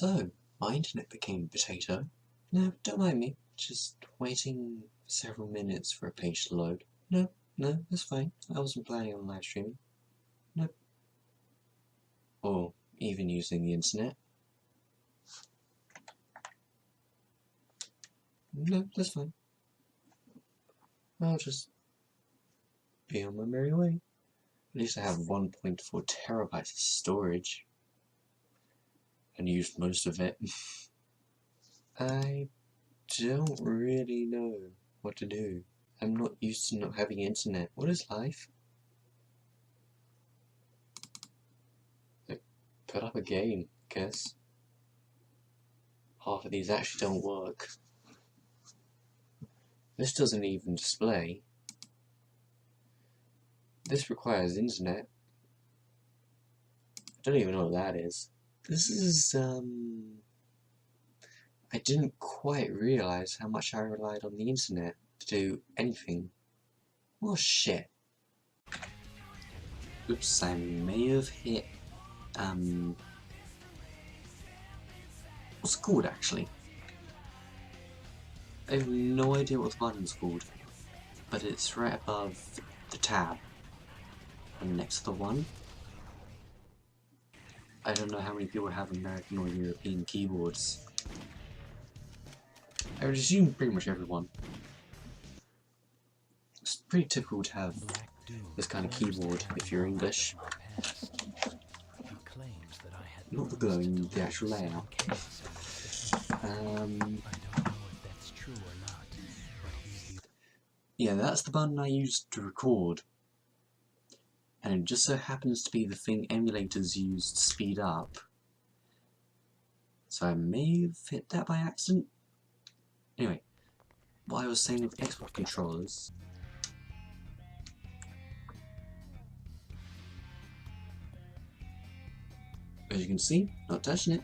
So, my internet became a potato. No, don't mind me. Just waiting several minutes for a page to load. No, that's fine. I wasn't planning on live streaming. Nope. Or even using the internet. No, that's fine. I'll just be on my merry way. At least I have 1.4 terabytes of storage. And used most of it. I don't really know what to do. I'm not used to not having internet. What is life? Like, put up a game, I guess. Half of these actually don't work. This doesn't even display. This requires internet. I don't even know what that is. This is, I didn't quite realise how much I relied on the internet to do anything. Well, shit. Oops, I may have hit, what's it called actually? I have no idea what the button's called, but it's right above the tab and next to the one. I don't know how many people have American or European keyboards. I would assume pretty much everyone. It's pretty typical to have this kind of keyboard if you're English. Not the glowing, the actual layout. Yeah, that's the button I used to record. And it just so happens to be the thing emulators use to speed up. So I may have hit that by accident. Anyway, what I was saying with Xbox controllers. As you can see, not touching it.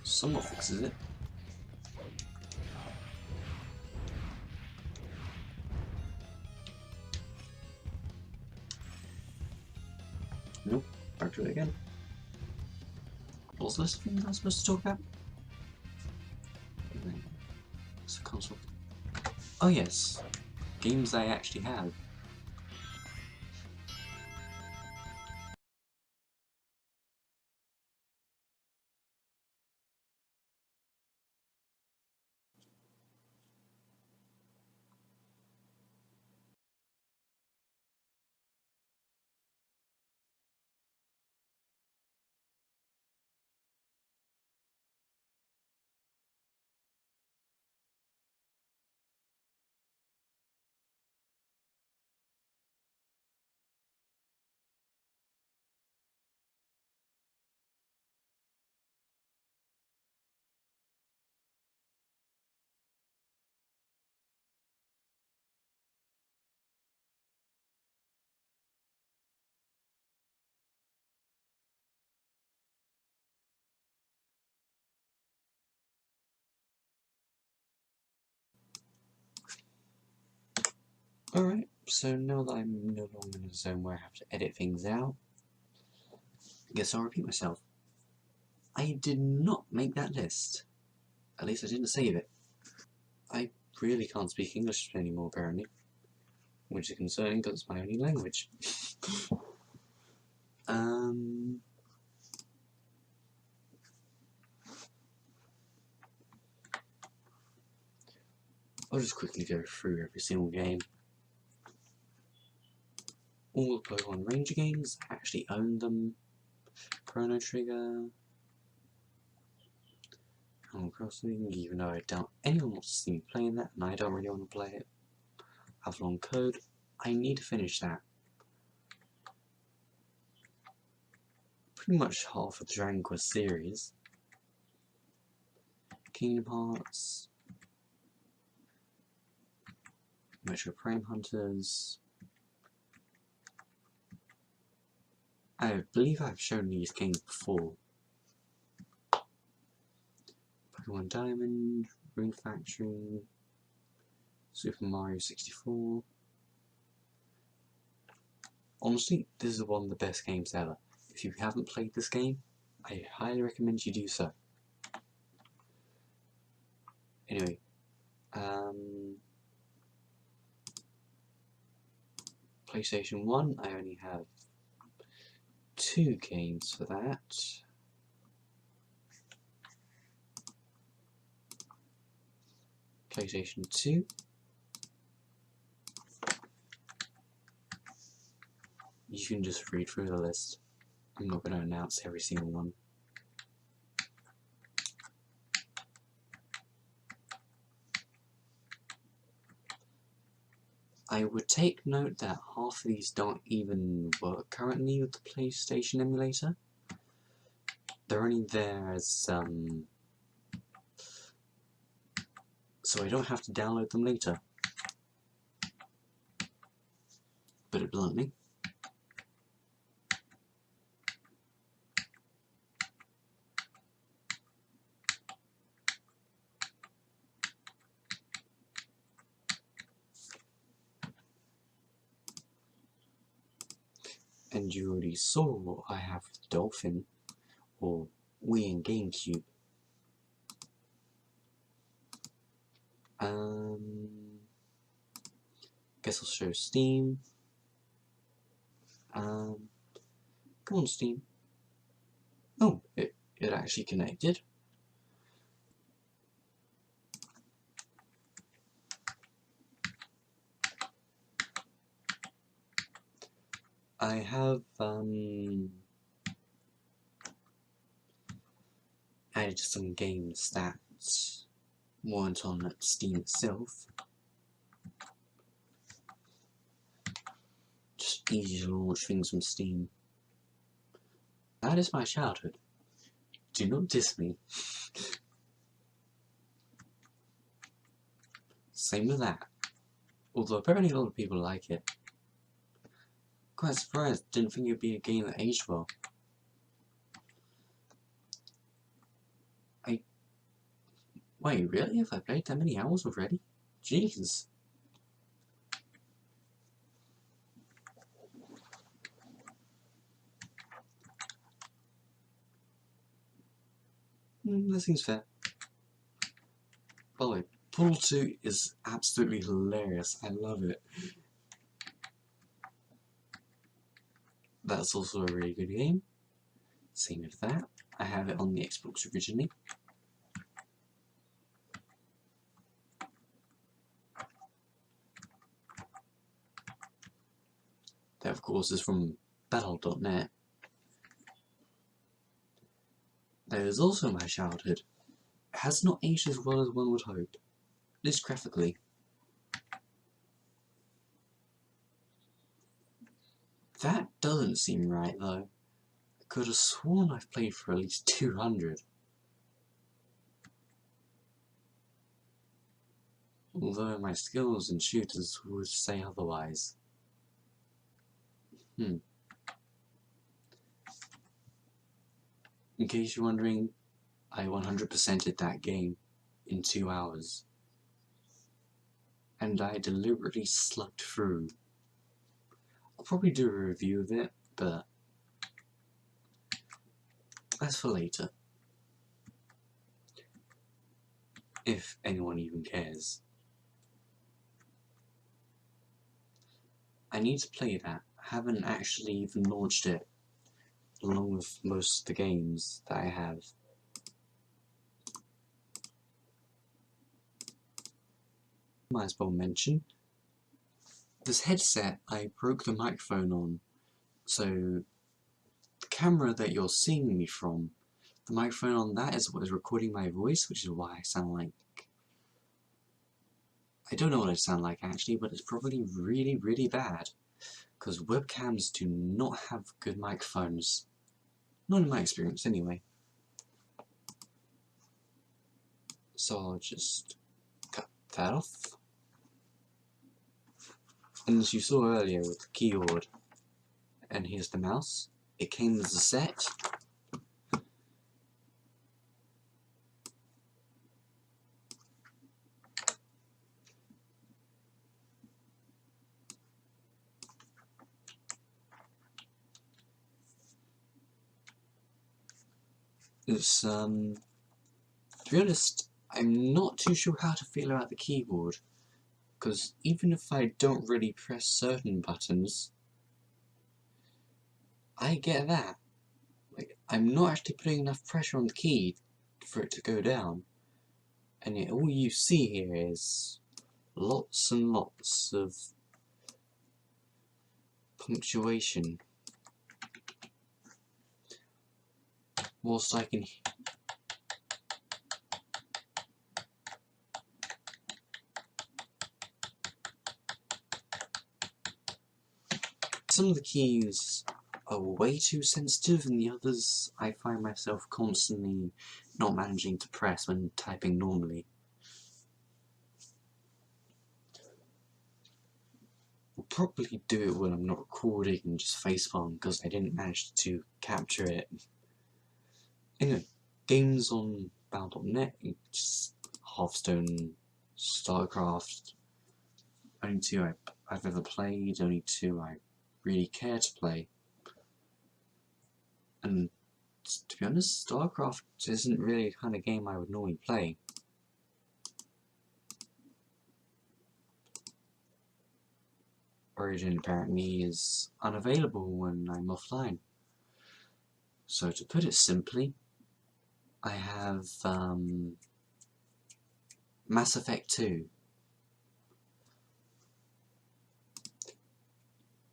Somewhat fixes it. Nope, back to it again. What's the list of things I'm supposed to talk about? It's a console. Oh yes, games I actually have. Alright, so now that I'm no longer in a zone where I have to edit things out, I guess I'll repeat myself. I did not make that list. At least I didn't save it. I really can't speak English anymore, apparently. Which is concerning because it's my only language. I'll just quickly go through every single game. All the Pokemon Ranger games, I actually own them. Chrono Trigger. Animal Crossing, even though I doubt anyone wants to see me playing that, and I don't really want to play it. Avalon Code, I need to finish that. Pretty much half of the Dragon Quest series. Kingdom Hearts. Metro Prime Hunters. I believe I've shown these games before. Pokemon Diamond, Rune Factory, Super Mario 64. Honestly, this is one of the best games ever. If you haven't played this game, I highly recommend you do so. Anyway, PlayStation 1, I only have 2 games for that. PlayStation 2. You can just read through the list. I'm not going to announce every single one. I would take note that half of these don't even work currently with the PlayStation emulator. They're only there as so I don't have to download them later. Put it bluntly. And you already saw what I have with Dolphin, or Wii and GameCube. Guess I'll show Steam. Come on, Steam. Oh, it actually connected. I have added some games that weren't on Steam itself. Just easy to launch things from Steam. That is my childhood. Do not diss me. Same with that. Although apparently a lot of people like it. Quite surprised, didn't think it'd be a game that aged well. Wait, really? Have I played that many hours already? Jeez. That seems fair. By the way, Portal 2 is absolutely hilarious. I love it. That's also a really good game. Same with that. I have it on the Xbox originally. That of course is from Battle.net. That is also my childhood. It has not aged as well as one would hope. At least graphically. That doesn't seem right though. I could have sworn I've played for at least 200. Although my skills in shooters would say otherwise. In case you're wondering, I 100%ed that game in 2 hours. And I deliberately slugged through. I'll probably do a review of it, but that's for later. If anyone even cares. I need to play that. I haven't actually even launched it, along with most of the games that I have. Might as well mention, this headset I broke the microphone on, so the camera that you're seeing me from, the microphone on that is what is recording my voice, which is why I sound like... I don't know what I sound like actually, but it's probably really, really bad. Because webcams do not have good microphones. Not in my experience, anyway. So I'll just cut that off. And as you saw earlier with the keyboard, and here's the mouse, it came as a set. It's, to be honest, I'm not too sure how to feel about the keyboard, because even if I don't really press certain buttons, I get that. Like, I'm not actually putting enough pressure on the key for it to go down, and yet all you see here is lots and lots of punctuation. Whilst I can some of the keys are way too sensitive, and the others I find myself constantly not managing to press when typing normally. I'll probably do it when I'm not recording and just facepalm because I didn't manage to capture it. Anyway, games on Battle.net, just Hearthstone, StarCraft, only two I've ever played, only two I really care to play. And to be honest, StarCraft isn't really the kind of game I would normally play. Origin apparently is unavailable when I'm offline. So to put it simply, I have Mass Effect 2.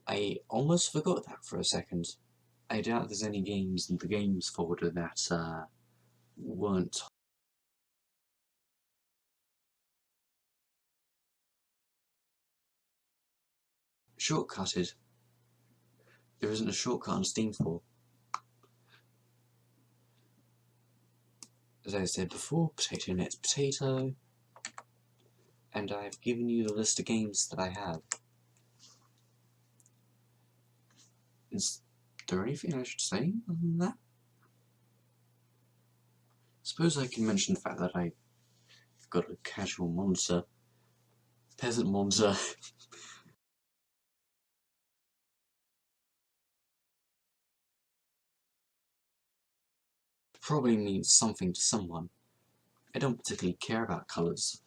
I almost forgot that for a second. I doubt there's any games in the games folder that weren't shortcutted. There isn't a shortcut on Steam for. As I said before, potato nets potato, and I've given you the list of games that I have. Is there anything I should say other than that? Suppose I can mention the fact that I've got a casual monitor, peasant monitor. Probably means something to someone. I don't particularly care about colours.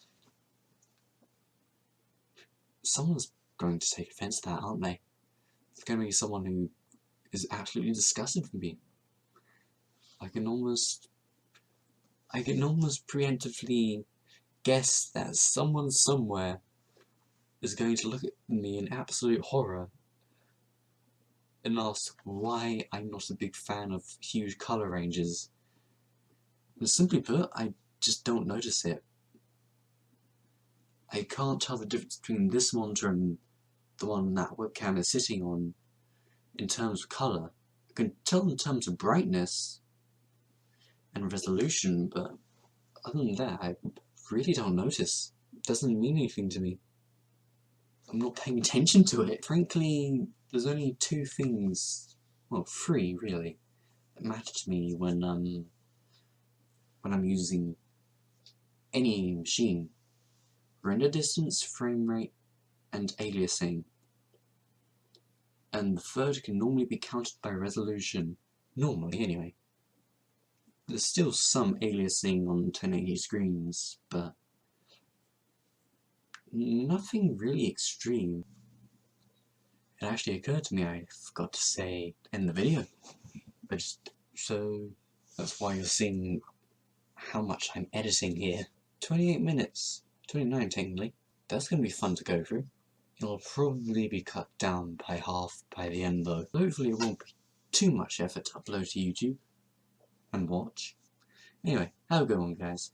Someone's going to take offence to that, aren't they? It's going to be someone who is absolutely disgusted with me. I can almost preemptively guess that someone somewhere is going to look at me in absolute horror and ask why I'm not a big fan of huge colour ranges. And simply put, I just don't notice it. I can't tell the difference between this monitor and the one that webcam is sitting on in terms of colour. I can tell in terms of brightness and resolution, but other than that, I really don't notice. It doesn't mean anything to me. I'm not paying attention to it. Frankly, there's only two things, well, three really, that matter to me when I'm using any machine. Render distance, frame rate, and aliasing. And the third can normally be counted by resolution. Normally, anyway. There's still some aliasing on 1080 screens, but nothing really extreme. It actually occurred to me I forgot to say in the video. So that's why you're seeing how much I'm editing here. 28 minutes. 29 technically. That's going to be fun to go through. It'll probably be cut down by half by the end though. Hopefully it won't be too much effort to upload to YouTube and watch. Anyway, have a good one guys.